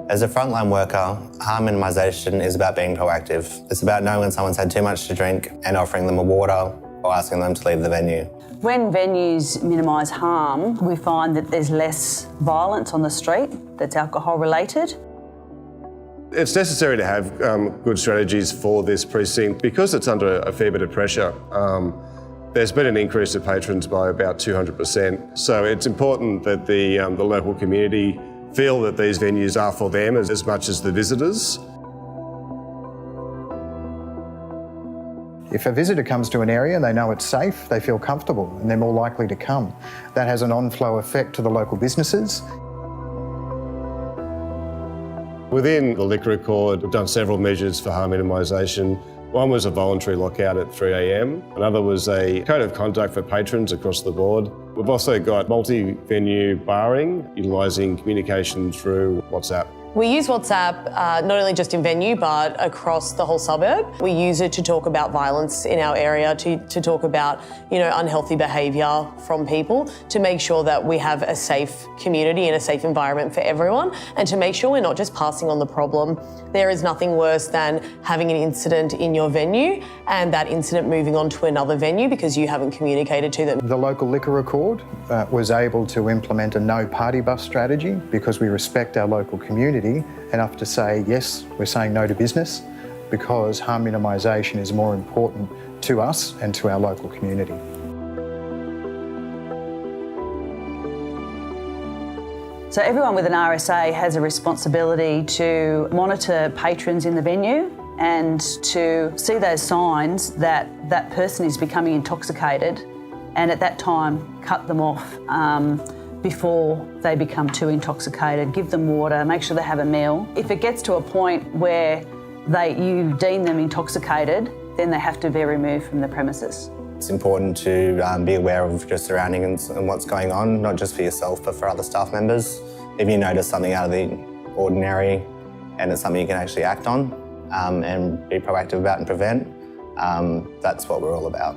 As a frontline worker, harm minimisation is about being proactive. It's about knowing when someone's had too much to drink and offering them a water or asking them to leave the venue. When venues minimise harm, we find that there's less violence on the street that's alcohol related. It's necessary to have good strategies for this precinct because it's under a fair bit of pressure. There's been an increase of patrons by about 200%. So it's important that the local community feel that these venues are for them as much as the visitors. If a visitor comes to an area and they know it's safe, they feel comfortable and they're more likely to come. That has an on-flow effect to the local businesses. Within the liquor accord, we've done several measures for harm minimisation. One was a voluntary lockout at 3 a.m. Another was a code of conduct for patrons across the board. We've also got multi-venue barring, utilising communication through WhatsApp. We use WhatsApp not only just in venue but across the whole suburb. We use it to talk about violence in our area, to talk about unhealthy behaviour from people, to make sure that we have a safe community and a safe environment for everyone, and to make sure we're not just passing on the problem. There is nothing worse than having an incident in your venue and that incident moving on to another venue because you haven't communicated to them. The local liquor accord was able to implement a no party bus strategy because we respect our local community enough to say, yes, we're saying no to business because harm minimisation is more important to us and to our local community. So everyone with an RSA has a responsibility to monitor patrons in the venue and to see those signs that that person is becoming intoxicated, and at that time cut them off before they become too intoxicated. Give them water, make sure they have a meal. If it gets to a point where you deem them intoxicated, then they have to be removed from the premises. It's important to be aware of your surroundings and what's going on, not just for yourself but for other staff members. If you notice something out of the ordinary and it's something you can actually act on and be proactive about and prevent, that's what we're all about.